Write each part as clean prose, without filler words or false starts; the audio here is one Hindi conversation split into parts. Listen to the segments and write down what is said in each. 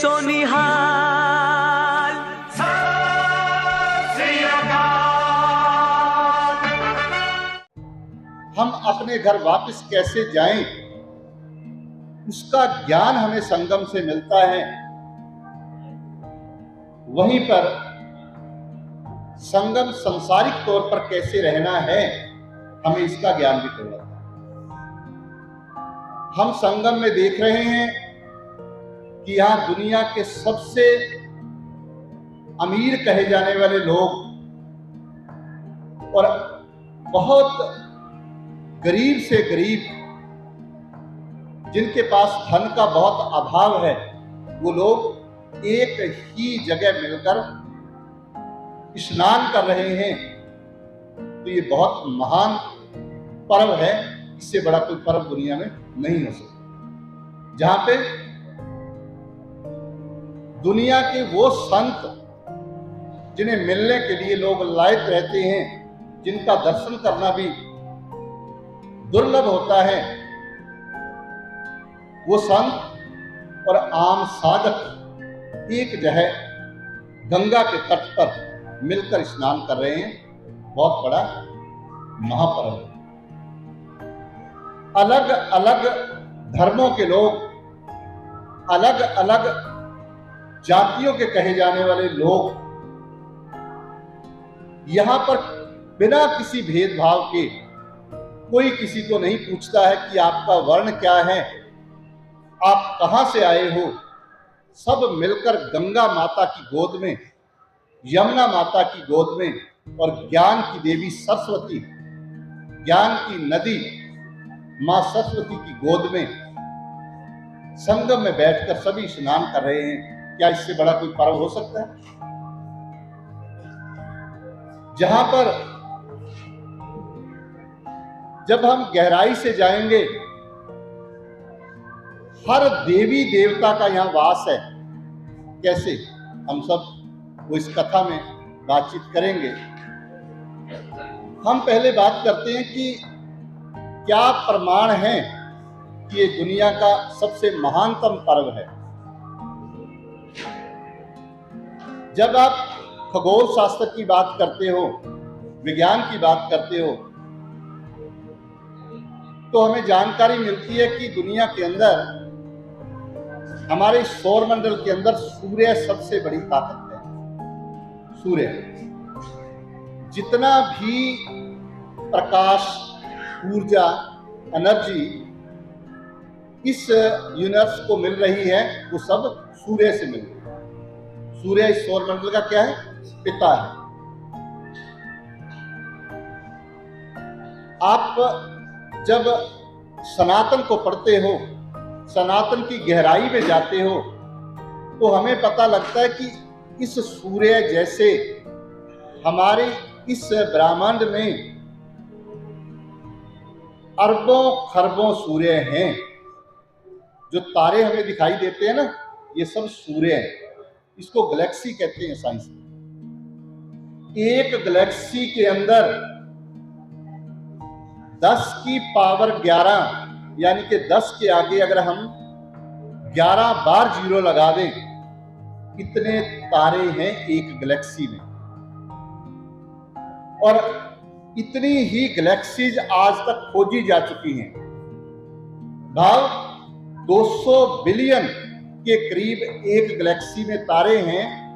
सोनिहाल। हम अपने घर वापस कैसे जाएं, उसका ज्ञान हमें संगम से मिलता है। वहीं पर संगम सांसारिक तौर पर कैसे रहना है, हमें इसका ज्ञान भी मिलता है। हम संगम में देख रहे हैं कि यहाँ दुनिया के सबसे अमीर कहे जाने वाले लोग और बहुत गरीब से गरीब, जिनके पास धन का बहुत अभाव है, वो लोग एक ही जगह मिलकर स्नान कर रहे हैं। तो ये बहुत महान पर्व है। इससे बड़ा कोई पर्व दुनिया में नहीं हो सकता, जहां पे दुनिया के वो संत जिन्हें मिलने के लिए लोग लायक रहते हैं, जिनका दर्शन करना भी दुर्लभ होता है, वो संत और आम साधक एक जगह गंगा के तट पर मिलकर स्नान कर रहे हैं। बहुत बड़ा महापर्व है। अलग अलग धर्मों के लोग, अलग अलग जातियों के कहे जाने वाले लोग यहां पर बिना किसी भेदभाव के, कोई किसी को नहीं पूछता है कि आपका वर्ण क्या है, आप कहां से आए हो। सब मिलकर गंगा माता की गोद में, यमुना माता की गोद में और ज्ञान की देवी सरस्वती, ज्ञान की नदी मां सरस्वती की गोद में संगम में बैठकर सभी स्नान कर रहे हैं। क्या इससे बड़ा कोई पर्व हो सकता है? जहां पर जब हम गहराई से जाएंगे, हर देवी देवता का यहां वास है। कैसे, हम सब वो इस कथा में बातचीत करेंगे। हम पहले बात करते हैं कि क्या प्रमाण है कि ये दुनिया का सबसे महानतम पर्व है। जब आप खगोल शास्त्र की बात करते हो, विज्ञान की बात करते हो, तो हमें जानकारी मिलती है कि दुनिया के अंदर, हमारे सौर मंडल के अंदर सूर्य सबसे बड़ी ताकत है। सूर्य जितना भी प्रकाश, ऊर्जा, एनर्जी इस यूनिवर्स को मिल रही है, वो सब सूर्य से मिल रही है। सूर्य इस सौर मंडल का क्या है? पिता है। आप जब सनातन को पढ़ते हो, सनातन की गहराई में जाते हो, तो हमें पता लगता है कि इस सूर्य जैसे हमारे इस ब्रह्मांड में अरबों खरबों सूर्य हैं। जो तारे हमें दिखाई देते हैं ना, ये सब सूर्य हैं। इसको गैलेक्सी कहते हैं साइंस में। एक गैलेक्सी के अंदर 10 की पावर 11, यानी कि 10 के आगे अगर हम 11 बार 0 लगा दें, इतने तारे हैं एक गैलेक्सी में। और इतनी ही गैलेक्सीज आज तक खोजी जा चुकी हैं। भाव 200 बिलियन के करीब एक गैलेक्सी में तारे हैं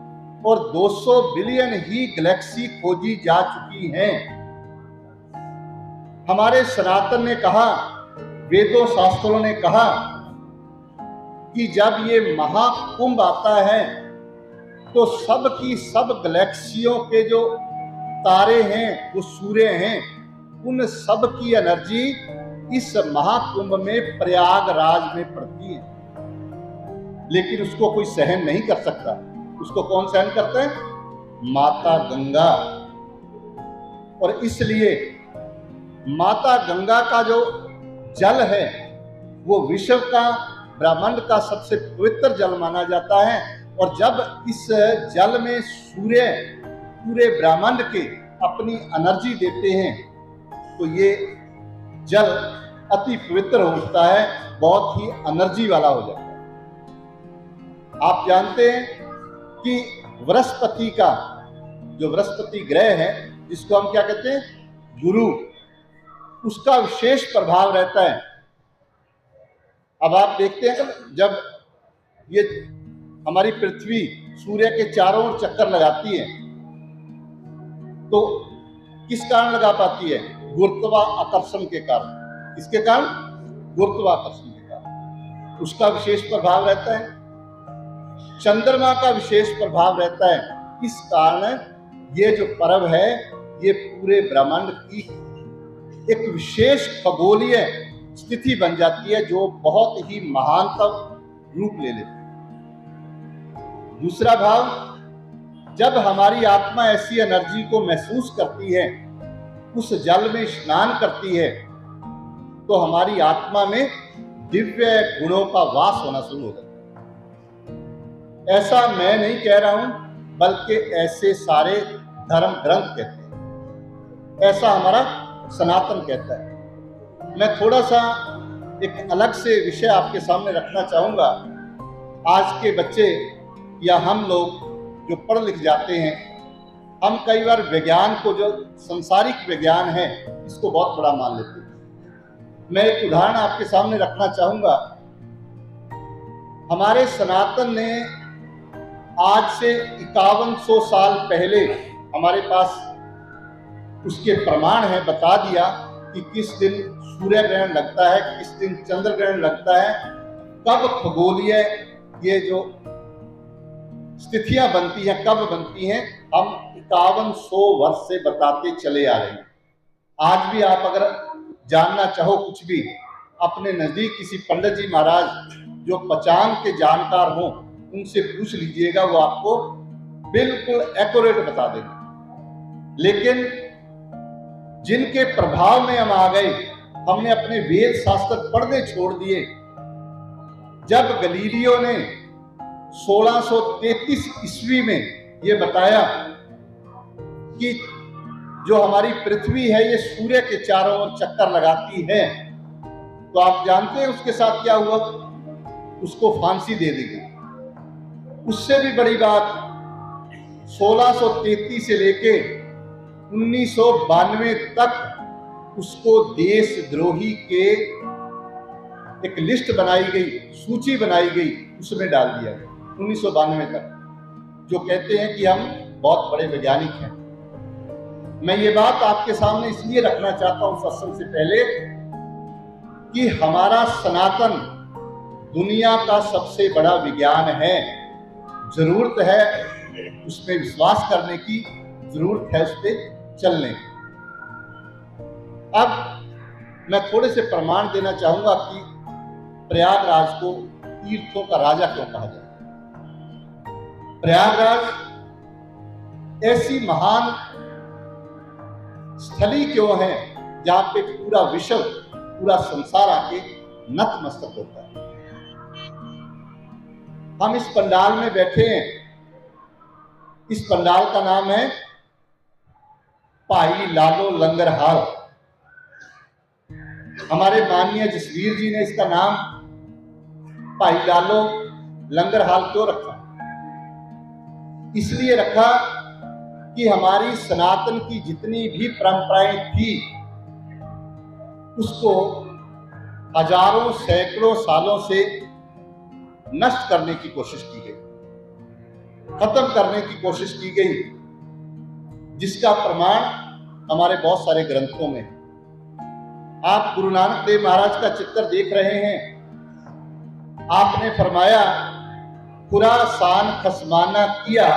और 200 बिलियन ही गैलेक्सी खोजी जा चुकी हैं। हमारे सनातन ने कहा, वेदों शास्त्रों ने कहा कि जब ये महाकुंभ आता है तो सब की सब गैलेक्सियों के जो तारे हैं, वो सूर्य हैं, उन सब की एनर्जी इस महाकुंभ में प्रयागराज में पड़ती है। लेकिन उसको कोई सहन नहीं कर सकता। उसको कौन सहन करता है? माता गंगा। और इसलिए माता गंगा का जो जल है, वो विश्व का, ब्रह्मांड का सबसे पवित्र जल माना जाता है। और जब इस जल में सूर्य पूरे ब्रह्मांड के अपनी एनर्जी देते हैं, तो ये जल अति पवित्र होता है, बहुत ही एनर्जी वाला हो जाता है। आप जानते हैं कि बृहस्पति का जो बृहस्पति ग्रह है, जिसको हम क्या कहते हैं, गुरु, उसका विशेष प्रभाव रहता है। अब आप देखते हैं जब ये हमारी पृथ्वी सूर्य के चारों ओर चक्कर लगाती है तो किस कारण लगा पाती है? गुरुत्वाकर्षण के कारण। किसके कारण? गुरुत्वाकर्षण के कारण। उसका विशेष प्रभाव रहता है। चंद्रमा का विशेष प्रभाव रहता है। इस कारण ये जो पर्व है ये पूरे ब्रह्मांड की एक विशेष खगोलीय स्थिति बन जाती है जो बहुत ही महानतम रूप ले लेती है। दूसरा भाव, जब हमारी आत्मा ऐसी एनर्जी को महसूस करती है, उस जल में स्नान करती है, तो हमारी आत्मा में दिव्य गुणों का वास होना शुरू हो जाता है। ऐसा मैं नहीं कह रहा हूं, बल्कि ऐसे सारे धर्म ग्रंथ कहते हैं, ऐसा हमारा सनातन कहता है। मैं थोड़ा सा एक अलग से विषय आपके सामने रखना चाहूंगा। आज के बच्चे या हम लोग जो पढ़ लिख जाते हैं, हम कई बार विज्ञान को, जो संसारिक विज्ञान है, इसको बहुत बड़ा मान लेते हैं। मैं एक उदाहरण आपके सामने रखना चाहूंगा। हमारे सनातन ने आज से 5100 साल पहले हमारे पास उसके प्रमाण है, बता दिया कि किस दिन सूर्य ग्रहण लगता है, किस दिन चंद्र ग्रहण लगता है, कब खगोलीय ये जो स्थितियां बनती हैं, कब बनती हैं, हम 5100 वर्ष से बताते चले आ रहे हैं। आज भी आप अगर जानना चाहो कुछ भी, अपने नजदीक किसी पंडित जी महाराज जो पंचांग के जानकार हों, उनसे पूछ लीजिएगा, वो आपको बिल्कुल एक्यूरेट बता देंगे। लेकिन जिनके प्रभाव में हम आ गए, हमने अपने वेद शास्त्र पढ़ने छोड़ दिए। जब गलीलियो ने 1633 ईस्वी में ये बताया कि जो हमारी पृथ्वी है ये सूर्य के चारों ओर चक्कर लगाती है, तो आप जानते हैं उसके साथ क्या हुआ? उसको फांसी दे दी गई। उससे भी बड़ी बात, 1633 से लेके 1992 तक उसको देशद्रोही के एक लिस्ट बनाई गई, सूची बनाई गई, उसमें डाल दिया गया 1992 तक, जो कहते हैं कि हम बहुत बड़े वैज्ञानिक हैं। मैं ये बात आपके सामने इसलिए रखना चाहता हूं सत्संग से पहले कि हमारा सनातन दुनिया का सबसे बड़ा विज्ञान है। जरूरत है उसमें विश्वास करने की, जरूरत है उस पर चलने की। अब मैं थोड़े से प्रमाण देना चाहूंगा कि प्रयागराज को तीर्थों का राजा क्यों कहा जाता है। प्रयागराज ऐसी महान स्थली क्यों है जहां पे पूरा विश्व, पूरा संसार आके नतमस्तक होता है। हम इस पंडाल में बैठे हैं, इस पंडाल का नाम है भाई लालो लंगरहाल। हमारे माननीय जसवीर जी ने इसका नाम भाई लालो लंगरहाल क्यों रखा? इसलिए रखा कि हमारी सनातन की जितनी भी परंपराएं थी, उसको हजारों सैकड़ों सालों से नष्ट करने की कोशिश की गई, खत्म करने की कोशिश की गई, जिसका प्रमाण हमारे बहुत सारे ग्रंथों में। आप गुरु नानक देव महाराज का चित्र देख रहे हैं। आपने फरमाया, खुरासान खसमाना किया,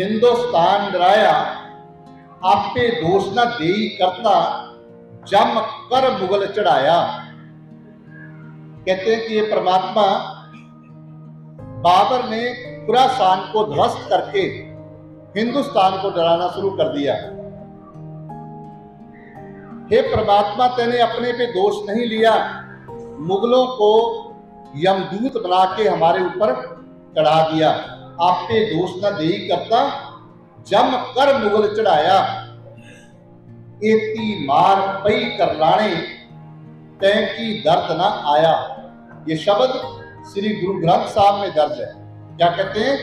हिंदुस्तान डराया, आप पे दोष न देई करता, जम कर मुगल चढ़ाया। कहते हैं कि ये परमात्मा बाबर ने खुरासान को ध्वस्त करके हिंदुस्तान को डराना शुरू कर दिया। हे परमात्मा, तेने अपने पे दोष नहीं लिया, मुगलों को यमदूत बना के हमारे ऊपर चढ़ा दिया। आप पे दोष न देई करता, जम कर मुगल चढ़ाया। एती मार पई कर लाणे, तैं की दर्द न आया। ये शब्द श्री गुरु ग्रंथ साहब में दर्ज है। क्या कहते हैं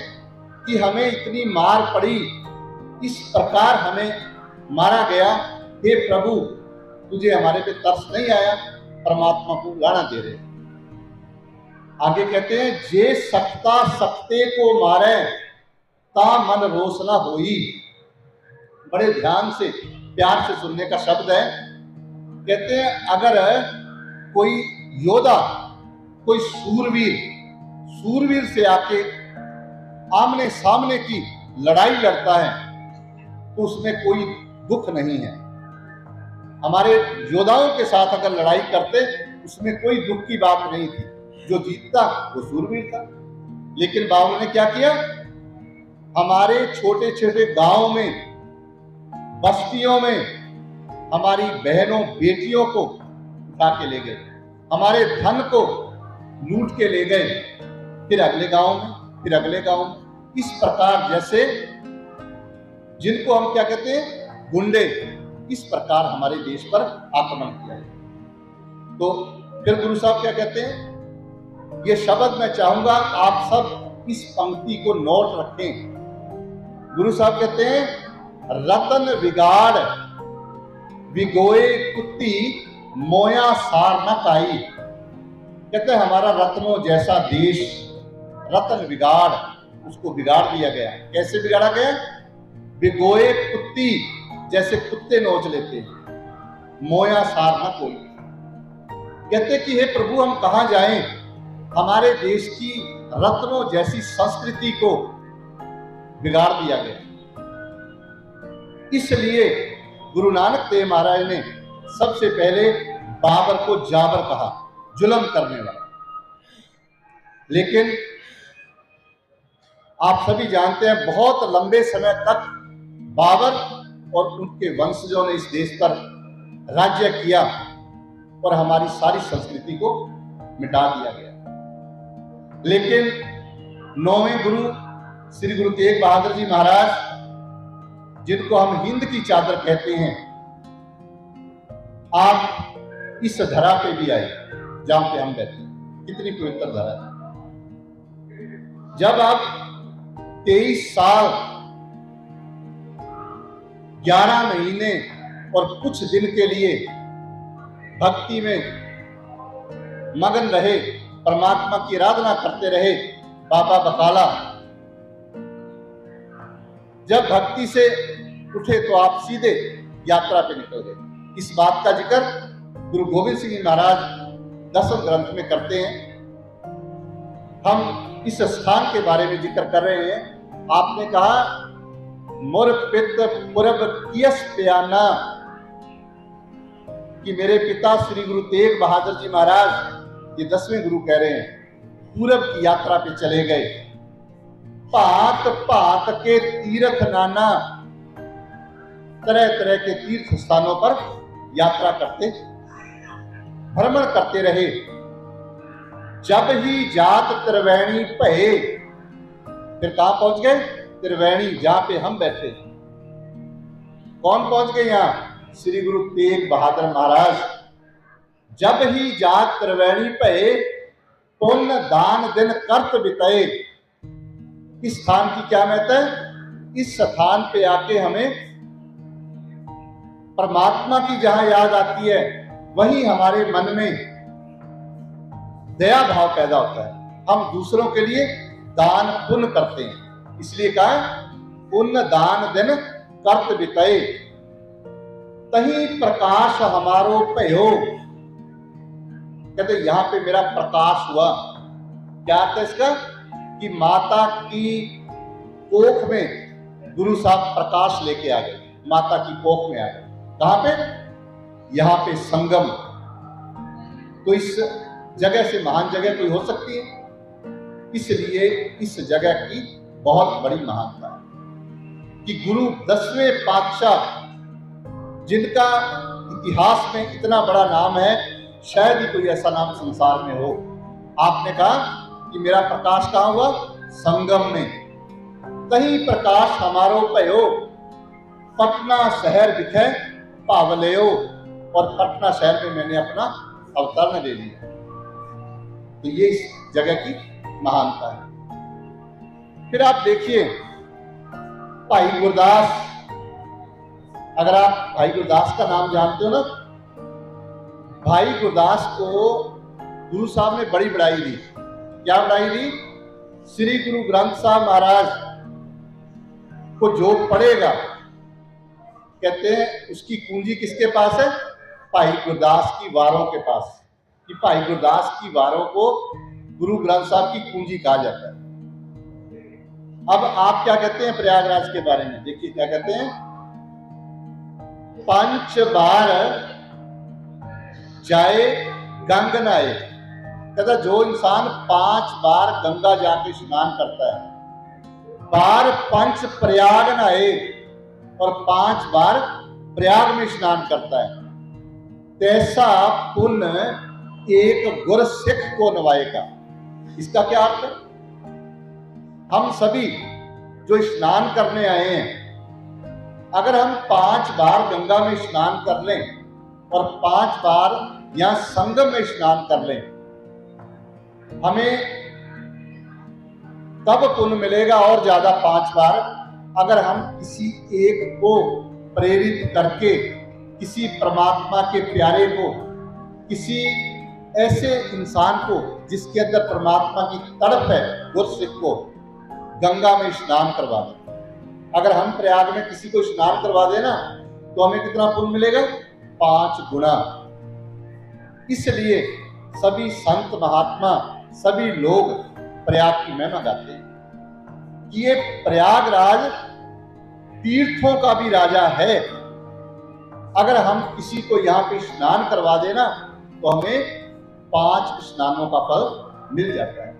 कि हमें इतनी मार पड़ी, इस प्रकार हमें मारा गया, हे प्रभु तुझे हमारे पे तरस नहीं आया, परमात्मा को गाना दे रहे। आगे कहते हैं जे सकता सकते को मारे ता मन रोष न होई। बड़े ध्यान से प्यार से सुनने का शब्द है। कहते हैं अगर कोई योद्धा, कोई सूरवीर से आके आमने सामने की लड़ाई लड़ता है तो उसमें कोई दुख नहीं है। हमारे योद्धाओं के साथ अगर लड़ाई करते उसमें कोई दुख की बात नहीं थी, जो जीतता वो सूरवीर था। लेकिन बाबू ने क्या किया, हमारे छोटे छोटे गांव में, बस्तियों में हमारी बहनों बेटियों को उठा के ले गए, हमारे धन को लूट के ले गए, फिर अगले गांव में, फिर अगले गांव में। इस प्रकार जैसे जिनको हम क्या कहते हैं गुंडे, इस प्रकार हमारे देश पर आक्रमण किया है। तो फिर गुरु साहब क्या कहते हैं, ये शब्द मैं चाहूंगा आप सब इस पंक्ति को नोट रखें। गुरु साहब कहते हैं रतन बिगाड़ विगोए कुत्ती मोया सार न काई। कहते हैं हमारा रत्नों जैसा देश, रतन बिगाड़, उसको बिगाड़ दिया गया। कैसे बिगाड़ा गया, विगोए कुत्ती, जैसे कुत्ते नोच लेते हैं, मोया सार न कोई। कहते कि हे प्रभु हम कहां जाएं, हमारे देश की रत्नों जैसी संस्कृति को बिगाड़ दिया गया। इसलिए गुरु नानक देव महाराज ने सबसे पहले बाबर को जाबर कहा, जुल्म करने वाला। लेकिन आप सभी जानते हैं बहुत लंबे समय तक बाबर और उनके वंशजों ने इस देश पर राज्य किया और हमारी सारी संस्कृति को मिटा दिया गया। लेकिन 9वें गुरु श्री गुरु तेग बहादुर जी महाराज, जिनको हम हिंद की चादर कहते हैं, आप इस धरा पे भी आए जहां पे हम बैठे हैं। कितनी पवित्र धरा है। जब आप 23 साल 11 महीने और कुछ दिन के लिए भक्ति में मगन रहे, परमात्मा की आराधना करते रहे, बाबा बकाला जब भक्ति से उठे तो आप सीधे यात्रा पे निकल गए। इस बात का जिक्र गुरु गोविंद सिंह महाराज 10वें ग्रंथ में करते हैं। हम इस स्थान के बारे में जिक्र कर रहे हैं। आपने कहा मोर पित पूरब कियस प्याना, कि मेरे पिता श्री गुरु तेग बहादुर जी महाराज, ये 10वें गुरु कह रहे हैं, पूरब की यात्रा पे चले गए। भात भात के तीर्थ नाना, तरह तरह के तीर्थ स्थानों पर यात्रा करते, भ्रमण करते रहे। जब ही जात त्रिवेणी भये, फिर कहां पहुंच गए, त्रिवेणी, जहां पे हम बैठे। कौन पहुंच गए यहां, श्री गुरु तेग बहादुर महाराज। जब ही जात त्रिवेणी भये, पुण्य दान दिन कर्त बिताए। इस स्थान की क्या महत्ता है, इस स्थान पे आके हमें परमात्मा की जहां याद आती है, वहीं हमारे मन में दया भाव पैदा होता है। हम दूसरों के लिए दान पुण्य करते हैं, इसलिए कहा पुण्य दान दिन कर्त बिताए। तही प्रकाश हमारो भयो, कहते यहां पे मेरा प्रकाश हुआ। क्या अर्थ है इसका, कि माता की कोख में गुरु साहब प्रकाश लेके आ गए, माता की कोख में आ गए। कहां पे, यहां पे संगम। तो इस जगह से महान जगह कोई हो सकती है, इसलिए इस जगह की बहुत बड़ी महानता है कि गुरु 10वें पातशाह, जिनका इतिहास में इतना बड़ा नाम है, शायद ही कोई ऐसा नाम संसार में हो। आपने कहा कि मेरा प्रकाश कहां हुआ, संगम में। तही प्रकाश हमारो भयो, पटना शहर दिखे पावलेयो, और पटना शहर में मैंने अपना अवतरण ले लिया। तो ये इस जगह की महानता है। फिर आप देखिए भाई गुरदास, अगर आप भाई गुरदास का नाम जानते हो ना, भाई गुरदास को गुरु साहब ने बड़ी बड़ाई दी। क्या बड़ाई दी? श्री गुरु ग्रंथ साहब महाराज को जो पढ़ेगा, कहते हैं उसकी कुंजी किसके पास है? भाई गुरदास की वारों के पास। कि भाई गुरदास की वारों को गुरु ग्रंथ साहब की कुंजी कहा जाता है। अब आप क्या कहते हैं प्रयागराज के बारे में? देखिए क्या कहते हैं, 5 बार जाए गंग नहाए। कहता जो इंसान 5 बार गंगा जाके स्नान करता है, बार 5 प्रयाग नहाए और 5 बार प्रयाग में स्नान करता है, तैसा पुण्य एक गुर सिख को नवाएगा। इसका क्या अर्थ है? हम सभी जो स्नान करने आए हैं, अगर हम 5 बार गंगा में स्नान कर लें और 5 बार यहां संगम में स्नान कर लें, हमें तब पुण्य मिलेगा और ज्यादा 5 बार, अगर हम किसी एक को प्रेरित करके, किसी परमात्मा के प्यारे को, किसी ऐसे इंसान को जिसके अंदर परमात्मा की तड़प है, गुरसिख को गंगा में स्नान करवा दें। अगर हम प्रयाग में किसी को स्नान करवा देना तो हमें कितना पुण्य मिलेगा? 5 गुना। इसलिए सभी संत महात्मा, सभी लोग प्रयाग की महिमा गाते हैं कि ये प्रयागराज तीर्थों का भी राजा है। अगर हम किसी को यहाँ पे स्नान करवा देना तो हमें 5 स्नानों का फल मिल जाता है।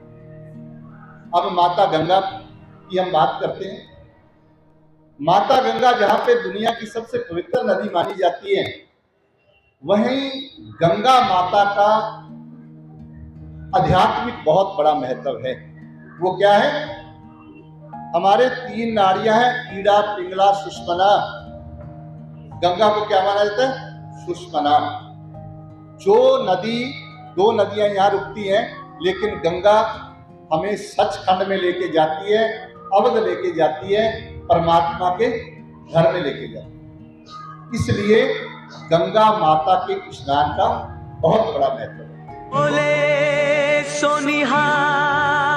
अब माता गंगा की हम बात करते हैं। माता गंगा जहां पे दुनिया की सबसे पवित्र नदी मानी जाती है, वहीं गंगा माता का आध्यात्मिक बहुत बड़ा महत्व है। वो क्या है? हमारे 3 नाड़ियां हैं, ईड़ा, पिंगला, सुषमना। गंगा को क्या माना जाता है? सुषमना। जो नदी, 2 नदियां यहां रुकती हैं, लेकिन गंगा हमें सचखंड में लेके जाती है, अवध लेके जाती है, परमात्मा के घर में लेके जाती है। इसलिए गंगा माता के स्नान का बहुत बड़ा महत्व है। बोले सोनिहार।